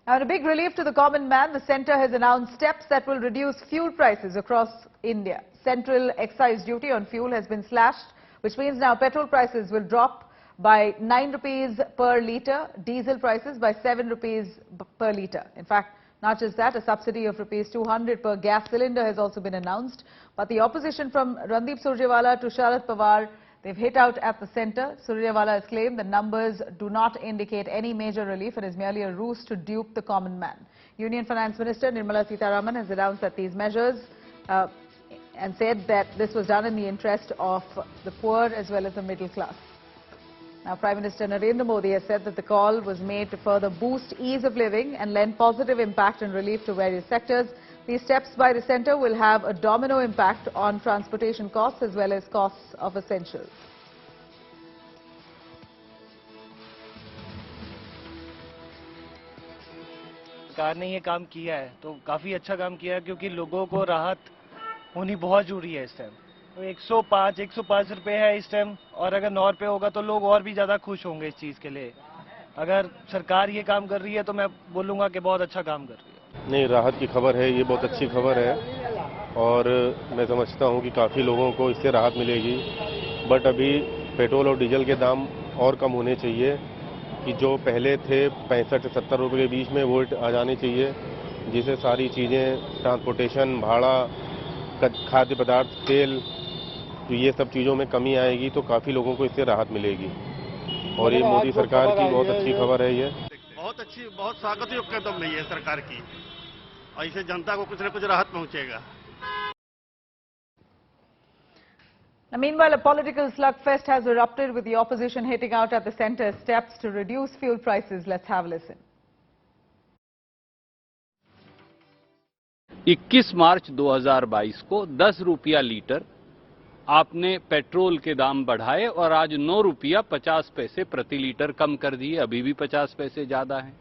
Now, in a big relief to the common man, the centre has announced steps that will reduce fuel prices across India. Central excise duty on fuel has been slashed, which means now petrol prices will drop by 9 rupees per litre, diesel prices by 7 rupees per litre. In fact, not just that, a subsidy of rupees 200 per gas cylinder has also been announced. But the opposition from Randeep Surjewala to Sharad Pawar, they've hit out at the centre. Surjewala has claimed the numbers do not indicate any major relief and is merely a ruse to dupe the common man. Union Finance Minister Nirmala Sitharaman has announced that these measures and said that this was done in the interest of the poor as well as the middle class. Now, Prime Minister Narendra Modi has said that the call was made to further boost ease of living and lend positive impact and relief to various sectors. These steps by the centre will have a domino impact on transportation costs as well as costs of essentials. सरकार ने ये काम किया है तो काफी अच्छा काम किया है क्योंकि लोगों को राहत होनी बहुत जरूरी है इस टाइम। तो 105 रुपए है इस टाइम और अगर 9 रुपए होगा तो लोग और भी ज्यादा खुश होंगे इस चीज के लिए। अगर सरकार ये काम कर रही है तो मैं बोलूंगा कि बहुत अच्छा काम कर रही है। नहीं, राहत की खबर है, ये बहुत अच्छी खबर है और मैं समझता हूँ कि काफी लोगों को इससे राहत मिलेगी। बट अभी पेट्रोल और डीजल के दाम और कम होने चाहिए कि जो पहले थे 65 से 70 रुपए के बीच में वो आ जाने चाहिए, जिससे सारी चीजें ट्रांसपोर्टेशन, भाड़ा, खाद्य पदार्थ, तेल, तो ये सब चीजों में कमी आएगी तो काफी लोगों को इससे राहत मिलेगी और ये मोदी सरकार की बहुत अच्छी खबर है। ये बहुत अच्छी, बहुत स्वागतयोग्य कदम है ये सरकार की और इससे जनता को कुछ न कुछ राहत पहुंचेगा। Now, meanwhile, a political slugfest has erupted with the opposition hitting out at the centre steps to reduce fuel prices. Let's have a listen. 21 मार्च 2022 को 10 रुपया लीटर आपने पेट्रोल के दाम बढ़ाए और आज 9 रुपया 50 पैसे प्रति लीटर कम कर दिए। अभी भी 50 पैसे ज्यादा हैं।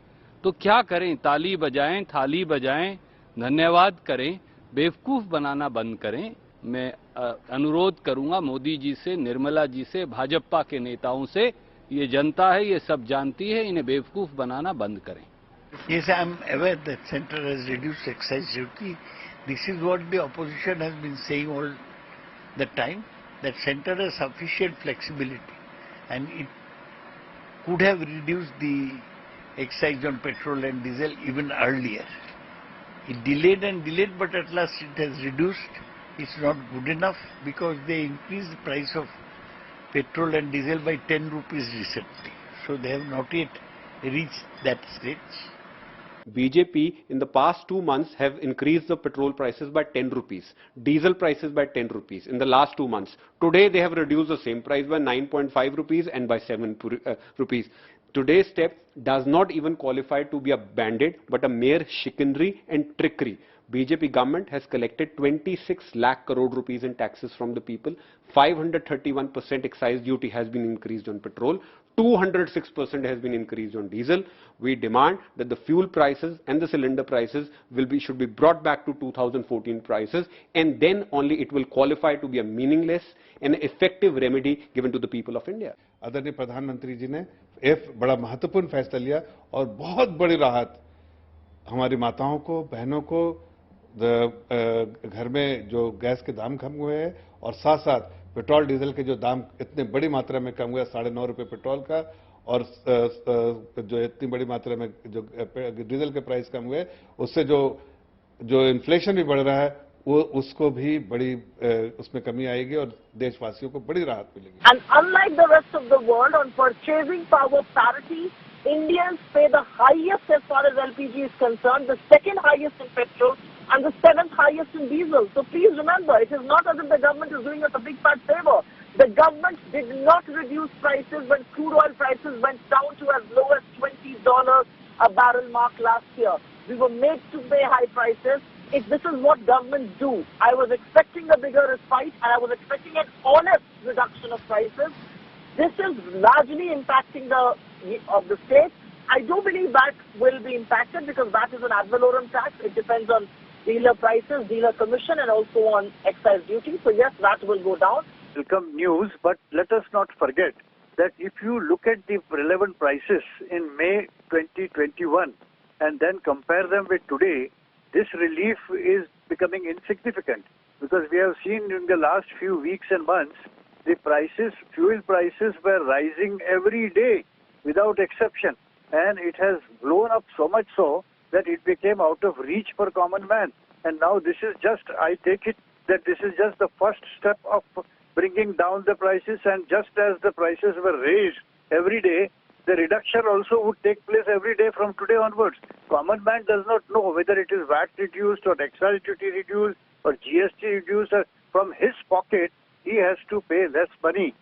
तो क्या करें? ताली बजाएं, थाली बजाएं, धन्यवाद करें, बेवकूफ बनाना बंद करें। मैं अनुरोध करूंगा मोदी जी से, निर्मला जी से, भाजपा के नेताओं से। ये जनता है, ये सब जानती है, इन्हें बेवकूफ बनाना बंद करें। Yes, I am aware that Centre has reduced excise duty. This is what the opposition has been saying all the time, that Centre has sufficient flexibility and it could have reduced the excise on petrol and diesel even earlier. It delayed and delayed, but at last it has reduced. It's not good enough because they increased the price of petrol and diesel by 10 rupees recently. So they have not yet reached that stage. BJP in the past 2 months have increased the petrol prices by 10 rupees, diesel prices by 10 rupees in the last 2 months. Today they have reduced the same price by 9.5 rupees and by 7 rupees. Today's step does not even qualify to be a band-aid but a mere chicanery and trickery. BJP government has collected 26 lakh crore rupees in taxes from the people. 531% excise duty has been increased on petrol. 206% has been increased on diesel. We demand that the fuel prices and the cylinder prices should be brought back to 2014 prices, and then only it will qualify to be a meaningless and effective remedy given to the people of India. आदरणीय प्रधानमंत्री जी ने एक बड़ा महत्वपूर्ण फैसला लिया और बहुत बड़ी राहत हमारी माताओं को, बहनों को, घर में जो गैस के दाम कम हुए हैं और साथ साथ पेट्रोल डीजल के जो दाम इतने बड़ी मात्रा में कम हुआ, 9.5 रुपए पेट्रोल का और जो इतनी बड़ी मात्रा में जो डीजल के प्राइस कम हुए, उससे जो इन्फ्लेशन भी बढ़ रहा है वो उसको भी बड़ी उसमें कमी आएगी और देशवासियों को बड़ी राहत मिलेगी। And unlike the rest of the world on purchasing power parity, Indians pay the highest as far as LPG is concerned, the second highest in petrol and the 7th highest in diesel. So please remember, it is not as if the government is doing us a big fat favor. The government did not reduce prices when crude oil prices went down to as low as $20 a barrel mark last year. We were made to pay high prices. If this is what governments do, I was expecting a bigger respite and I was expecting an honest reduction of prices. This is largely impacting the state. I do believe that will be impacted because that is an ad valorem tax. It depends on dealer prices, dealer commission and also on excise duty. So yes, that will go down. Welcome news, but let us not forget that if you look at the relevant prices in May 2021, and then compare them with today, this relief is becoming insignificant, because we have seen in the last few weeks and months, the prices, fuel prices were rising every day without exception, and it has blown up so much so that it became out of reach for common man. And now this is just, I take it that this is just the first step of bringing down the prices, and just as the prices were raised every day, the reduction also would take place every day from today onwards. Common man does not know whether it is VAT reduced or excise duty reduced or GST reduced. From his pocket, he has to pay less money.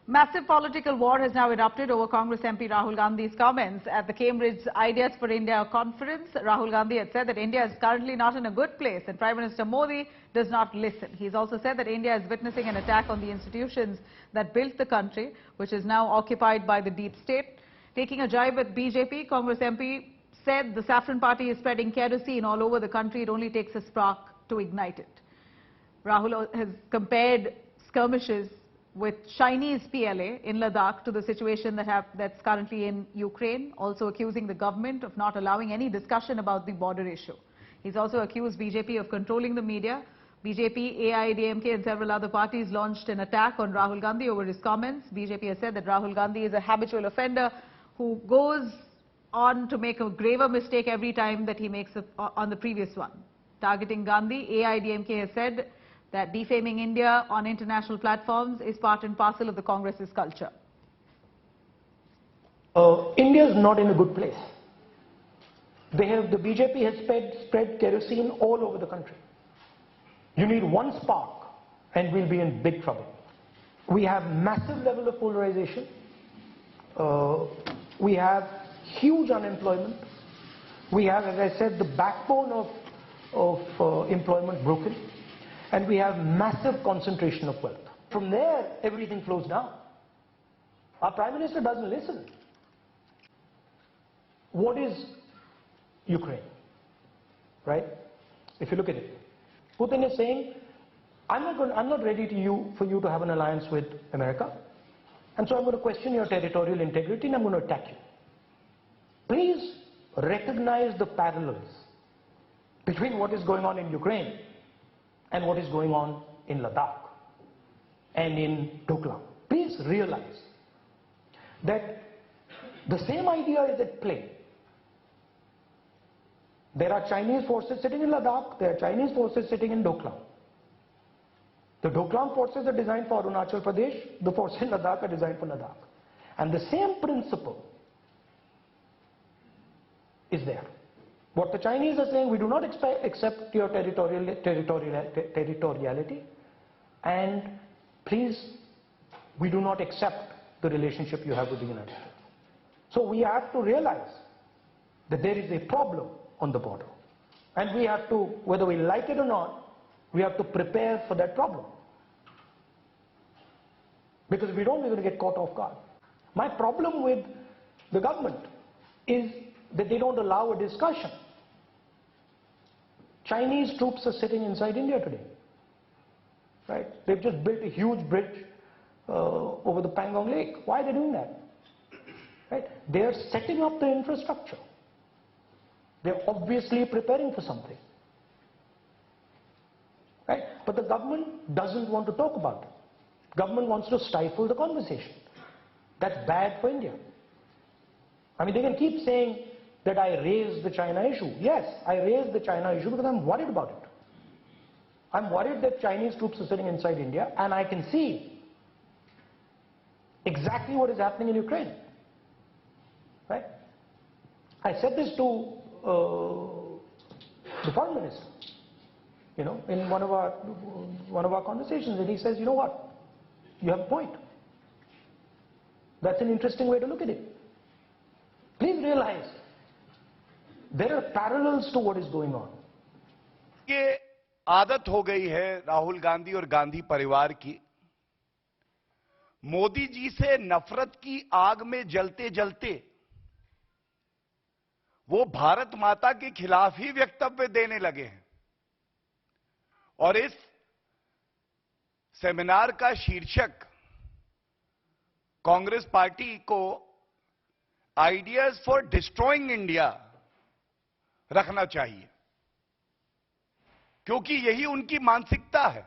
Massive political war has now erupted over Congress MP Rahul Gandhi's comments at the Cambridge Ideas for India conference. Rahul Gandhi had said that India is currently not in a good place and Prime Minister Modi does not listen. He's also said that India is witnessing an attack on the institutions that built the country, which is now occupied by the deep state. Taking a jibe at BJP, Congress MP said the Saffron Party is spreading kerosene all over the country. It only takes a spark to ignite it. Rahul has compared skirmishes with Chinese PLA in Ladakh to the situation that's currently in Ukraine, also accusing the government of not allowing any discussion about the border issue. He's also accused BJP of controlling the media. BJP, AIADMK and several other parties launched an attack on Rahul Gandhi over his comments. BJP has said that Rahul Gandhi is a habitual offender who goes on to make a graver mistake every time that he makes on the previous one. Targeting Gandhi, AIADMK has said that defaming India on international platforms is part and parcel of the Congress's culture. India is not in a good place. The BJP has spread kerosene all over the country. You need one spark and we'll be in big trouble. We have massive level of polarization. We have huge unemployment. We have, as I said, the backbone of employment broken. And we have massive concentration of wealth. From there, everything flows down. Our Prime Minister doesn't listen. What is Ukraine? Right? If you look at it. Putin is saying, I'm not ready for you to have an alliance with America. And so I'm going to question your territorial integrity and I'm going to attack you. Please recognize the parallels between what is going on in Ukraine and what is going on in Ladakh and in Doklam. Please realize that the same idea is at play. There are Chinese forces sitting in Ladakh, there are Chinese forces sitting in Doklam. The Doklam forces are designed for Arunachal Pradesh, the forces in Ladakh are designed for Ladakh. And the same principle is there. What the Chinese are saying, we do not accept your territoriality, and please, we do not accept the relationship you have with the United States. So we have to realize that there is a problem on the border, and we have to, whether we like it or not, we have to prepare for that problem. Because if we don't, we're going to get caught off guard. My problem with the government is that they don't allow a discussion. Chinese troops are sitting inside India today, right? They've just built a huge bridge over the Pangong Lake. Why are they doing that? Right? They're setting up the infrastructure. They're obviously preparing for something, right? But the government doesn't want to talk about it. Government wants to stifle the conversation. That's bad for India. I mean, they can keep saying that I raised the China issue. Yes, I raised the China issue because I'm worried about it. I'm worried that Chinese troops are sitting inside India and I can see exactly what is happening in Ukraine. Right? I said this to the foreign minister, you know, in one of our conversations, and he says, you know what, you have a point. That's an interesting way to look at it. Please realize there are parallels to what is going on. ये आदत हो गई है राहुल गांधी और गांधी परिवार की, मोदी जी से नफरत की आग में जलते जलते वो भारत माता के खिलाफ ही वक्तव्य देने लगे हैं। और इस सेमिनार का शीर्षक कांग्रेस पार्टी को आइडियाज फॉर डिस्ट्रॉइंग इंडिया रखना चाहिए, क्योंकि यही उनकी मानसिकता है।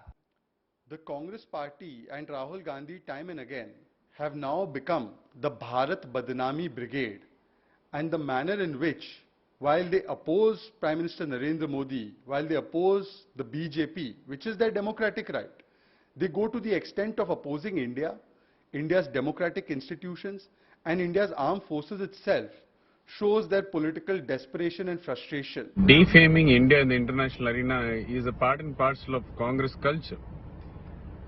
The Congress Party and Rahul Gandhi time and again have now become the Bharat Badnami Brigade, and the manner in which, while they oppose Prime Minister Narendra Modi, while they oppose the BJP, which is their democratic right, they go to the extent of opposing India, India's democratic institutions, and India's armed forces itself, shows their political desperation and frustration. Defaming India in the international arena is a part and parcel of Congress culture.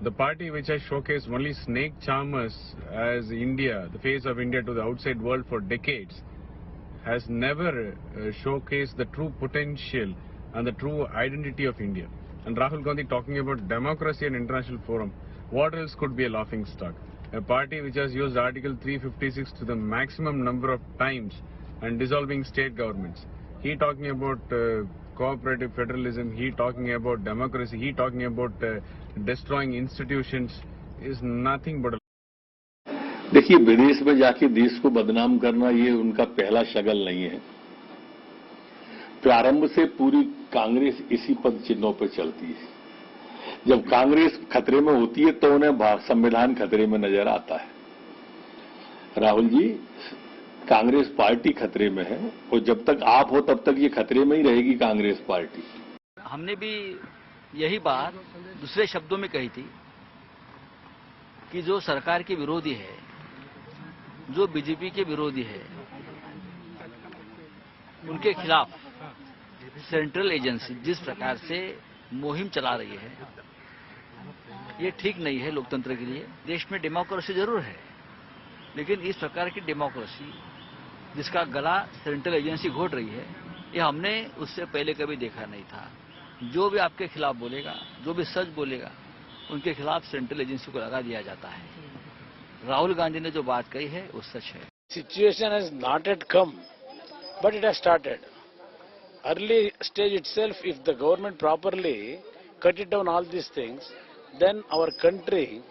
The party which has showcased only snake charmers as India, the face of India to the outside world for decades, has never showcased the true potential and the true identity of India. And Rahul Gandhi talking about democracy and international forum, what else could be a laughing stock? A party which has used Article 356 to the maximum number of times and dissolving state governments. He talking about cooperative federalism, he talking about democracy, he talking about destroying institutions is nothing but a... देखिए, विदेश में जाके देश को बदनाम करना ये उनका पहला शगल नहीं है। प्रारंभ से पूरी कांग्रेस इसी पद चिन्हों पर चलती है। जब कांग्रेस खतरे में होती है तो उन्हें संविधान खतरे में नजर आता है। राहुल जी, कांग्रेस पार्टी खतरे में है और जब तक आप हो तब तक ये खतरे में ही रहेगी कांग्रेस पार्टी। हमने भी यही बात दूसरे शब्दों में कही थी कि जो सरकार के विरोधी है, जो बीजेपी के विरोधी है, उनके खिलाफ सेंट्रल एजेंसी जिस प्रकार से मुहिम चला रही है, ये ठीक नहीं है लोकतंत्र के लिए। देश में डेमोक्रेसी जरूर है, लेकिन इस प्रकार की डेमोक्रेसी जिसका गला सेंट्रल एजेंसी घोट रही है, ये हमने उससे पहले कभी देखा नहीं था। जो भी आपके खिलाफ बोलेगा, जो भी सच बोलेगा, उनके खिलाफ सेंट्रल एजेंसी को लगा दिया जाता है। राहुल गांधी ने जो बात कही है वो सच है। Situation has not yet come, but it has started. Early stage itself, if the government properly cut it down all these things, then our country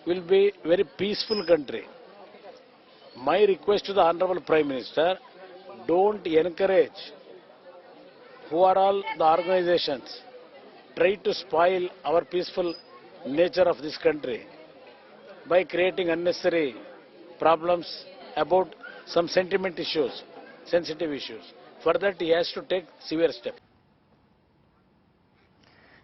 will be very peaceful country. My request to the Honorable Prime Minister, don't encourage who are all the organizations try to spoil our peaceful nature of this country by creating unnecessary problems about some sentiment issues, sensitive issues. For that, he has to take severe steps.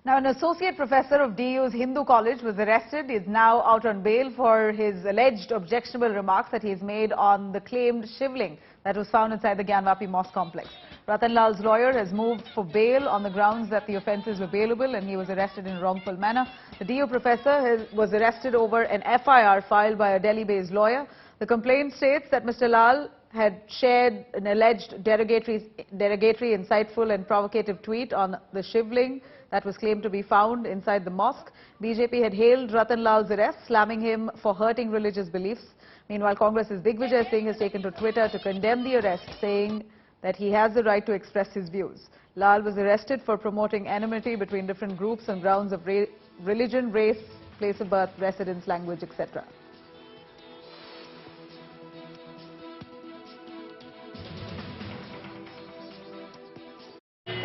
Now, an associate professor of DU's Hindu College was arrested. He is now out on bail for his alleged objectionable remarks that he has made on the claimed shivling that was found inside the Gyanvapi Mosque complex. Ratan Lal's lawyer has moved for bail on the grounds that the offences were bailable and he was arrested in a wrongful manner. The DU professor was arrested over an FIR filed by a Delhi-based lawyer. The complaint states that Mr. Lal had shared an alleged derogatory, insightful and provocative tweet on the shivling that was claimed to be found inside the mosque. BJP had hailed Ratan Lal's arrest, slamming him for hurting religious beliefs. Meanwhile, Congress's Digvijay Singh has taken to Twitter to condemn the arrest, saying that he has the right to express his views. Lal was arrested for promoting enmity between different groups on grounds of religion, race, place of birth, residence, language, etc.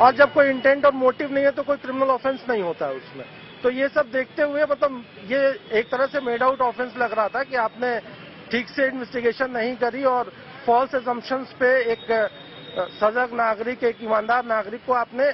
और जब कोई intent और motive नहीं है तो कोई criminal offence नहीं होता है उसमें। तो ये सब देखते हुए मतलब ये एक तरह से मेड आउट ऑफेंस लग रहा था कि आपने ठीक से इन्वेस्टिगेशन नहीं करी और फॉल्स असम्पशंस पे एक सजग नागरिक, एक ईमानदार नागरिक को आपने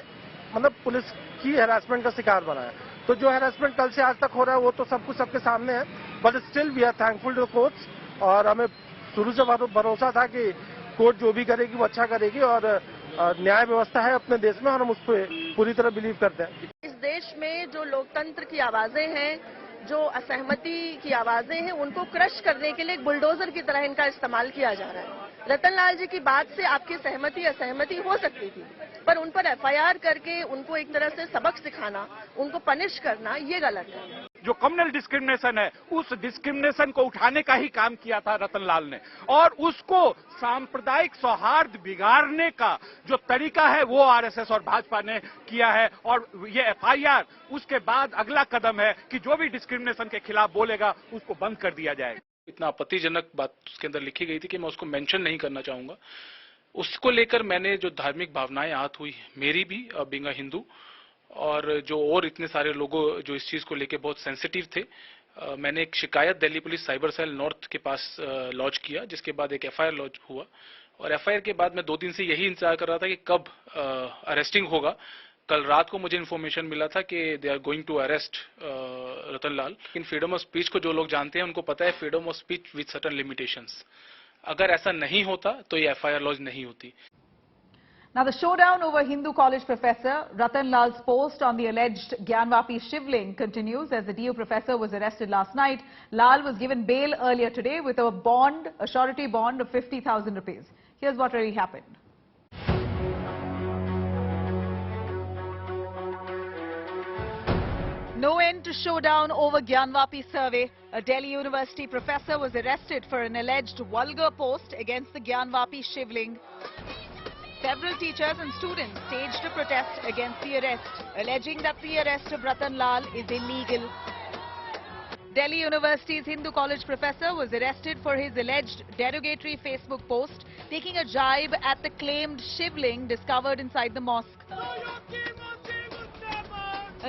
मतलब पुलिस की हैरेसमेंट का शिकार बनाया। तो जो हैरेसमेंट कल से आज तक हो रहा है वो तो सब कुछ सबके सामने है, but still we are thankful to courts और हमें शुरू से भरोसा था कि कोर्ट जो भी करेगी वो अच्छा करेगी और न्याय व्यवस्था है अपने देश में और हम उस पर पूरी तरह बिलीव करते हैं। इस देश में जो लोकतंत्र की आवाजें हैं, जो असहमति की आवाजें हैं, उनको क्रश करने के लिए एक बुलडोजर की तरह इनका इस्तेमाल किया जा रहा है। रतन लाल जी की बात से आपकी सहमति असहमति हो सकती थी, पर उन पर एफआईआर करके उनको एक तरह से सबक सिखाना, उनको पनिश करना, ये गलत है। जो कम्युनल डिस्क्रिमिनेशन है, उस डिस्क्रिमिनेशन को उठाने का ही काम किया था रतन लाल ने, और उसको सांप्रदायिक सौहार्द बिगाड़ने का जो तरीका है वो आरएसएस और भाजपा ने किया है। और ये एफआईआर उसके बाद अगला कदम है कि जो भी डिस्क्रिमिनेशन के खिलाफ बोलेगा उसको बंद कर दिया जाएगा। इतना आपत्तिजनक बात उसके अंदर लिखी गई थी कि मैं उसको मेंशन नहीं करना चाहूंगा। उसको लेकर मैंने जो धार्मिक भावनाएं आहत हुई, मेरी भी बीइंग अ हिंदू, और जो और इतने सारे लोगों जो इस चीज को लेकर बहुत सेंसिटिव थे, मैंने एक शिकायत Delhi police cyber cell north के पास लॉन्च किया, जिसके बाद एक एफआईआर लॉन्च हुआ। और एफआईआर के बाद मैं 2 दिन से यही इंतजार कर रहा था कि कब अरेस्टिंग होगा। कल रात को मुझे इन्फॉर्मेशन मिला था कि they are going to arrest Ratan Lal. लेकिन फ्रीडम ऑफ स्पीच को जो लोग जानते हैं उनको पता है freedom of speech with certain limitations. अगर ऐसा नहीं होता तो ये एफआईआर लॉन्च नहीं होती। Now, the showdown over Hindu college professor Ratan Lal's post on the alleged Gyanvapi Shivling continues as the DU professor was arrested last night. Lal was given bail earlier today with a bond, a surety bond of 50,000 rupees. Here's what really happened. No end to showdown over Gyanvapi survey. A Delhi University professor was arrested for an alleged vulgar post against the Gyanvapi Shivling. Several teachers and students staged a protest against the arrest, alleging that the arrest of Ratan Lal is illegal. Delhi University's Hindu college professor was arrested for his alleged derogatory Facebook post, taking a jibe at the claimed Shivling discovered inside the mosque.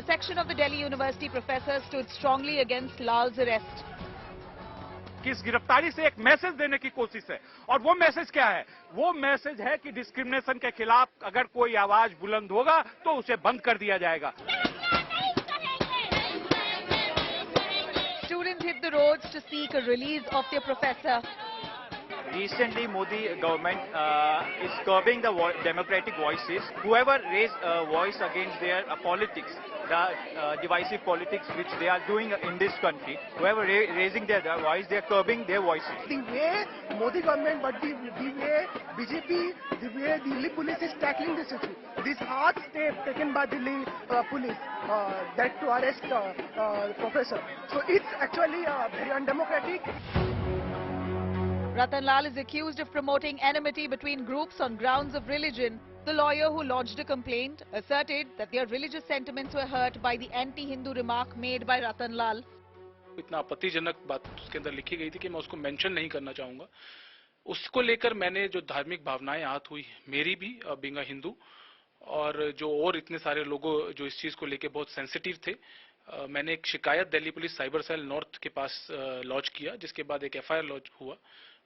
A section of the Delhi University professor stood strongly against Lal's arrest. कि इस गिरफ्तारी से एक message देने की कोशिश है, और वो मैसेज क्या है? वो मैसेज है कि डिस्क्रिमिनेशन के खिलाफ अगर कोई आवाज बुलंद होगा तो उसे बंद कर दिया जाएगा। Students hit the roads to seek a release of their professor. Recently, Modi government is curbing the democratic voices. Whoever raise a voice against their politics, the divisive politics which they are doing in this country, whoever raising their voice, they are curbing their voices. The way Modi government, but the way BJP, the way Delhi police is tackling this issue, this hard step taken by Delhi police, that to arrest professor. So it's actually very undemocratic. Ratan Lal is accused of promoting enmity between groups on grounds of religion. The lawyer who lodged a complaint asserted that their religious sentiments were hurt by the anti-Hindu remark made by Ratan Lal. इतना आपत्तिजनक बात उसके अंदर लिखी गई थी कि मैं उसको मेंशन नहीं करना चाहूंगा। उसको लेकर मैंने जो धार्मिक भावनाएं आहत हुई, मेरी भी बीइंग अ हिंदू, और जो और इतने सारे लोगों जो इस चीज को लेकर बहुत सेंसिटिव थे, मैंने एक शिकायत Delhi police cyber cell north के पास लॉन्च किया, जिसके बाद एक एफआईआर लॉन्च हुआ।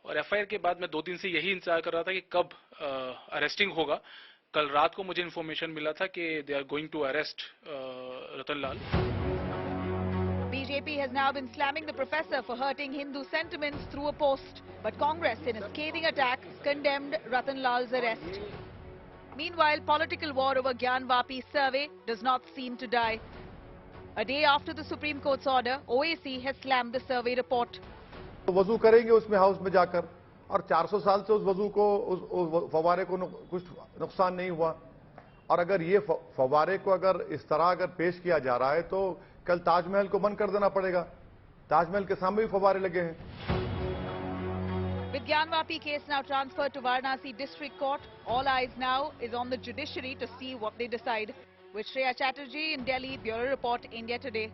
और एफआईआर के बाद मैं 2 दिन से यही इंतजार कर रहा था कि कब अरेस्टिंग होगा। कल रात को मुझे इन्फॉर्मेशन मिला था कि they are going to arrest Ratan Lal. BJP has now been slamming the professor for hurting Hindu sentiments through a post, but Congress, in a scathing attack, condemned Ratan Lal's arrest. Meanwhile, political war over Gyanvapi survey does not seem to die. A day after the Supreme Court's order, OAC has slammed the survey report. तो वजू करेंगे उसमें house में जाकर, और 400 साल से उस वजू को, उस फवारे को कुछ नुकसान नहीं हुआ। और अगर ये फवारे को अगर इस तरह अगर पेश किया जा रहा है तो कल ताजमहल को बंद कर देना पड़ेगा। ताजमहल के सामने भी फवारे लगे हैं। With Gyanvapi case now transferred to Varanasi District Court, all eyes now is on the judiciary to see what they decide. With Shreya Chatterjee in Delhi, Bureau Report, India Today.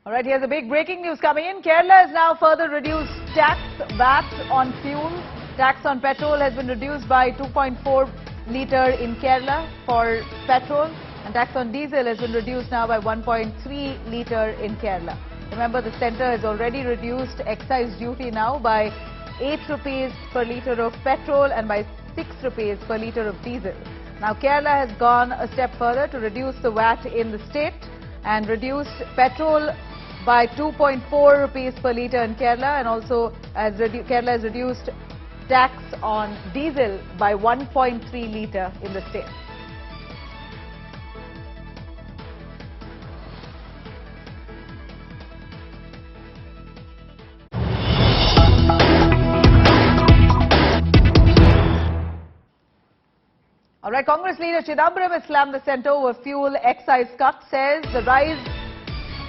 All right, here's a big breaking news coming in. Kerala has now further reduced tax, VAT on fuel. Tax on petrol has been reduced by 2.4 litre in Kerala for petrol, and tax on diesel has been reduced now by 1.3 litre in Kerala. Remember, the centre has already reduced excise duty now by 8 rupees per litre of petrol and by 6 rupees per litre of diesel. Now, Kerala has gone a step further to reduce the VAT in the state and reduced petrol by 2.4 rupees per litre in Kerala, and also Kerala has reduced tax on diesel by 1.3 litre in the state. All right, Congress leader Chidambaram has slammed the centre over fuel excise cut, says the rise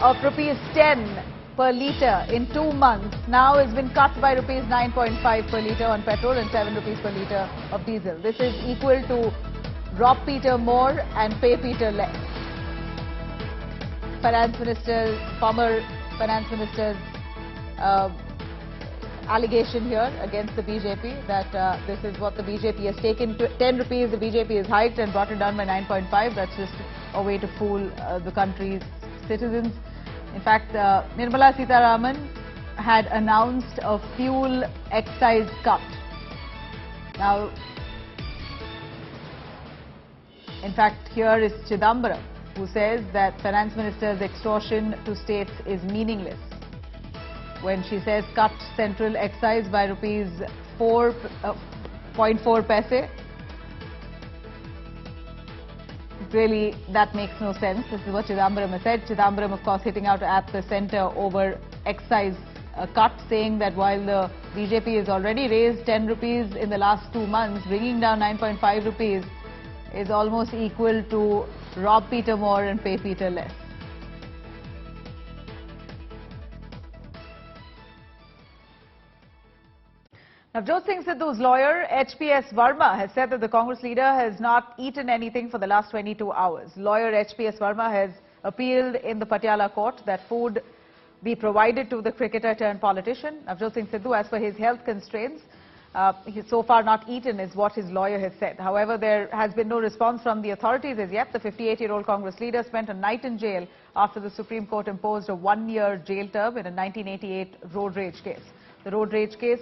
of ₹10 per litre in 2 months now has been cut by ₹9.5 per litre on petrol and 7 rupees per litre of diesel. This is equal to drop Peter more and pay Peter less. former finance minister's allegation here against the BJP that this is what the BJP has taken. 10 rupees the BJP has hiked and brought it down by 9.5. That's just a way to fool the country's citizens. In fact, Nirmala Sitharaman had announced a fuel excise cut. Now, in fact, here is Chidambaram, who says that finance minister's extortion to states is meaningless. When she says cut central excise by rupees 4.4 paise, really that makes no sense. This is what Chidambaram has said. Chidambaram, of course, hitting out at the centre over excise cut, saying that while the BJP has already raised 10 rupees in the last 2 months, bringing down 9.5 rupees is almost equal to rob Peter more and pay Peter less. Navjot Sidhu's lawyer, HPS Verma, has said that the Congress leader has not eaten anything for the last 22 hours. Lawyer HPS Verma has appealed in the Patiala court that food be provided to the cricketer turned politician. Navjot Sidhu, as per his health constraints, he's so far not eaten, is what his lawyer has said. However, there has been no response from the authorities as yet. The 58-year-old Congress leader spent a night in jail after the Supreme Court imposed a 1-year jail term in a 1988 road rage case. The road rage case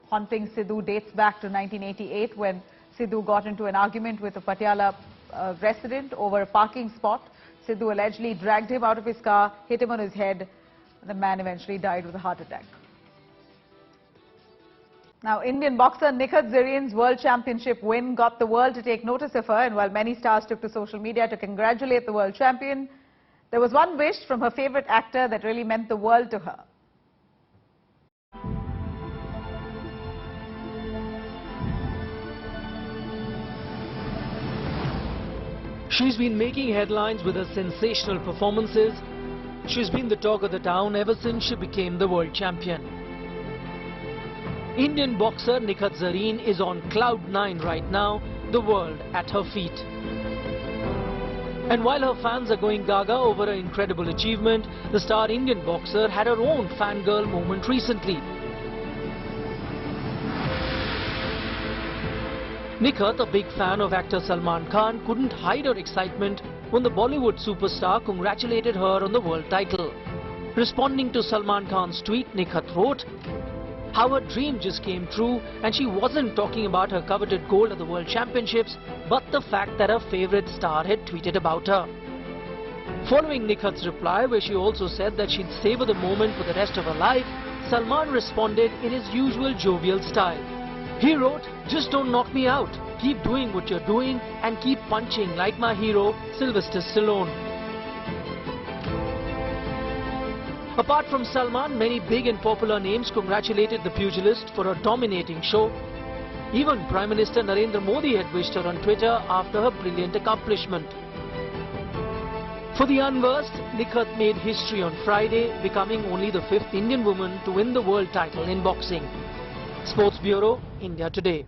haunting Sidhu dates back to 1988 when Sidhu got into an argument with a Patiala resident over a parking spot. Sidhu allegedly dragged him out of his car, hit him on his head. The man eventually died with a heart attack. Now, Indian boxer Nikhat Zarian's World Championship win got the world to take notice of her, and while many stars took to social media to congratulate the world champion, there was one wish from her favourite actor that really meant the world to her. She's been making headlines with her sensational performances. She's been the talk of the town ever since she became the world champion. Indian boxer Nikhat Zarian is on cloud 9 right now, the world at her feet. And while her fans are going gaga over her incredible achievement, the star Indian boxer had her own fangirl moment recently. Nikhat, a big fan of actor Salman Khan, couldn't hide her excitement when the Bollywood superstar congratulated her on the world title. Responding to Salman Khan's tweet, Nikhat wrote how her dream just came true, and she wasn't talking about her coveted gold at the World Championships, but the fact that her favourite star had tweeted about her. Following Nikhat's reply, where she also said that she'd savour the moment for the rest of her life, Salman responded in his usual jovial style. He wrote, "Just don't knock me out. Keep doing what you're doing and keep punching like my hero, Sylvester Stallone." Apart from Salman, many big and popular names congratulated the pugilist for her dominating show. Even Prime Minister Narendra Modi had wished her on Twitter after her brilliant accomplishment. For the unversed, Nikhat made history on Friday, becoming only the 5th Indian woman to win the world title in boxing. Sports Bureau, India Today.